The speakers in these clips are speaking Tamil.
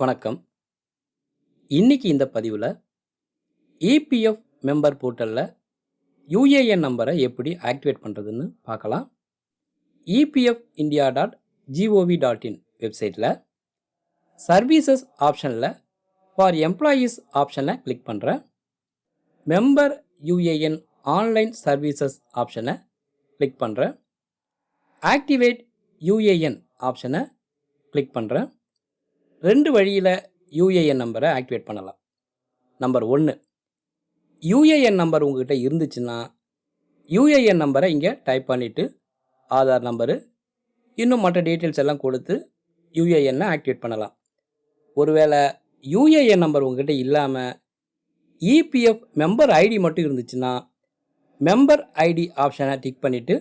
வணக்கம். இன்னைக்கு இந்த பதிவில் EPF மெம்பர் போர்ட்டலில் UAN நம்பரை எப்படி ஆக்டிவேட் பண்ணுறதுன்னு பார்க்கலாம். epfindia.gov.in வெப்சைட்டில் சர்வீசஸ் ஆப்ஷனில் ஃபார் எம்ப்ளாயீஸ் ஆப்ஷனை கிளிக் பண்ணுறேன். மெம்பர் UAN ஆன்லைன் சர்வீசஸ் ஆப்ஷனை கிளிக் பண்ணுறேன். ஆக்டிவேட் UAN ஆப்ஷனை கிளிக் பண்ணுறேன். ரெண்டு வழியில் UAN நம்பரை ஆக்டிவேட் பண்ணலாம். நம்பர் 1, UAN நம்பர் உங்கள்கிட்ட இருந்துச்சுன்னா UAN நம்பரை இங்கே டைப் பண்ணிவிட்டு ஆதார் நம்பரு இன்னும் மற்ற டீட்டெயில்ஸ் எல்லாம் கொடுத்து UAN ஆக்டிவேட் பண்ணலாம். ஒருவேளை UAN நம்பர் உங்கள்கிட்ட இல்லாமல் EPF மெம்பர் ஐடி மட்டும் இருந்துச்சுன்னா மெம்பர் ஐடி ஆப்ஷனை டிக் பண்ணிவிட்டு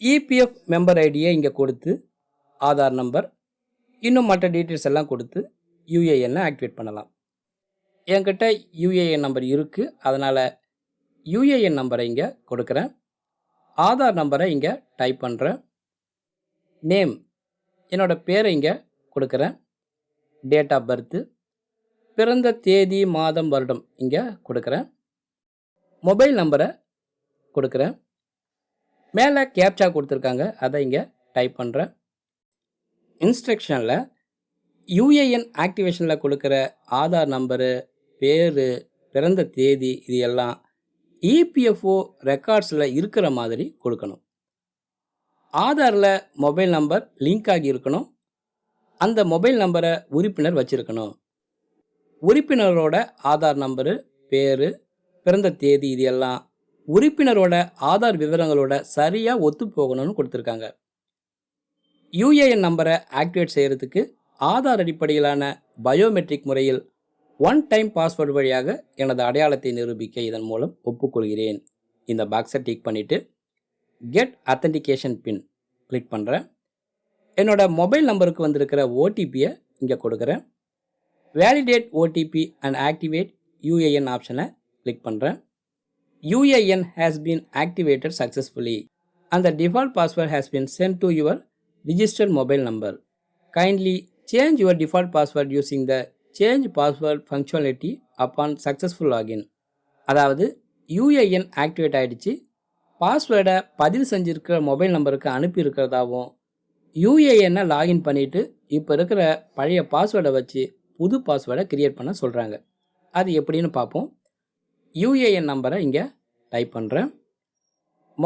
EPF மெம்பர் ஐடியை இங்கே கொடுத்து ஆதார் நம்பர் இன்னும் மற்ற டீட்டெயில்ஸ் எல்லாம் கொடுத்து UAN ஆக்டிவேட் பண்ணலாம். என்கிட்ட UAN நம்பர் இருக்குது, அதனால் UAN நம்பரை இங்கே கொடுக்குறேன். ஆதார் நம்பரை இங்கே டைப் பண்ணுறேன். நேம் என்னோடய பேரை இங்கே கொடுக்குறேன். டேட் ஆஃப் பர்த்து, பிறந்த தேதி மாதம் வருடம் இங்கே கொடுக்குறேன். மொபைல் நம்பரை கொடுக்குறேன். மேலே கேப்சா கொடுத்துருக்காங்க, அதை இங்கே டைப் பண்ணுறேன். இன்ஸ்ட்ரக்ஷனில் UAN ஆக்டிவேஷனில் கொடுக்குற ஆதார் நம்பரு, பேர், பிறந்த தேதி இது எல்லாம் EPFO ரெக்கார்ட்ஸில் இருக்கிற மாதிரி கொடுக்கணும். ஆதாரில் மொபைல் நம்பர் லிங்க் ஆகி இருக்கணும். அந்த மொபைல் நம்பரை உறுப்பினர் வச்சுருக்கணும். உறுப்பினரோட ஆதார் நம்பரு, பேர், பிறந்த தேதி இது எல்லாம் உறுப்பினரோட ஆதார் விவரங்களோட சரியாக ஒத்து போகணும்னு கொடுத்துருக்காங்க. UAN நம்பரை ஆக்டிவேட் செய்கிறதுக்கு ஆதார் அடிப்படையிலான பயோமெட்ரிக் முறையில் ஒன் டைம் பாஸ்வேர்டு வழியாக எனது அடையாளத்தை நிரூபிக்க இதன் மூலம் ஒப்புக்கொள்கிறேன். இந்த பாக்ஸை டிக் பண்ணிவிட்டு கெட் அத்தன்டிகேஷன் பின் கிளிக் பண்ணுறேன். என்னோடய மொபைல் நம்பருக்கு வந்திருக்கிற ஓடிபியை இங்கே கொடுக்குறேன். Validate OTP and activate UAN ஆப்ஷனை கிளிக் பண்ணுறேன். UAN has been activated successfully and the default password has been sent to your registered mobile number. Kindly change your default password using the change password functionality upon successful login. அதாவது UAN ஆக்டிவேட் ஆகிடுச்சு, பாஸ்வேர்டை பதிவு செஞ்சுருக்கிற மொபைல் நம்பருக்கு அனுப்பியிருக்கிறதாவும் UAN லாகின் பண்ணிவிட்டு இப்போ இருக்கிற பழைய பாஸ்வேர்டை வச்சு புது பாஸ்வேர்டை கிரியேட் பண்ண சொல்கிறாங்க. அது எப்படின்னு பார்ப்போம். UAN நம்பரை இங்கே டைப் பண்ணுறேன்.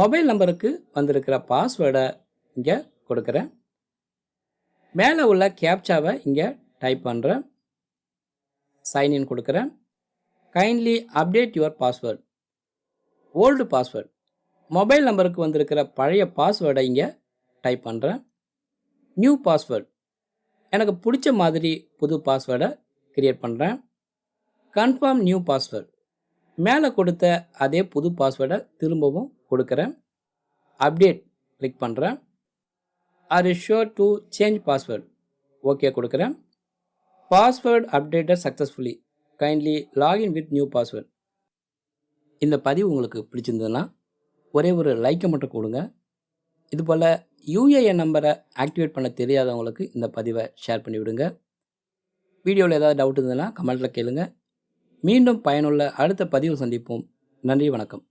மொபைல் நம்பருக்கு வந்திருக்கிற பாஸ்வேர்டை இங்கே கொடுக்குறேன். மேலே உள்ள கேப்சாவை இங்கே டைப் பண்ணுறேன். சைன்இன் கொடுக்குறேன். Kindly update your password. Old password, mobile நம்பருக்கு வந்திருக்கிற பழைய பாஸ்வேர்டை இங்கே டைப் பண்ணுறேன். நியூ பாஸ்வேர்ட், எனக்கு பிடிச்ச மாதிரி புது பாஸ்வேர்டை கிரியேட் பண்ணுறேன். கன்ஃபார்ம் நியூ பாஸ்வேர்ட், மேலே கொடுத்த அதே புது பாஸ்வேர்டை திரும்பவும் கொடுக்குறேன். அப்டேட் கிளிக் பண்ணுறேன். Are you sure to change password, okay கொடுக்குறேன். Password updated successfully, kindly login with new password. இந்த பதிவு உங்களுக்கு பிடிச்சிருந்ததுன்னா ஒரே ஒரு லைக்கை மட்டும் கொடுங்க. இதுபோல் UAN நம்பரை ஆக்டிவேட் பண்ண தெரியாதவங்களுக்கு இந்த பதிவை ஷேர் பண்ணி விடுங்க. வீடியோவில் ஏதாவது டவுட் இருந்ததுன்னா கமெண்ட்டில் கேளுங்க. மீண்டும் பயனுள்ள அடுத்த பதிவு சந்திப்போம். நன்றி, வணக்கம்.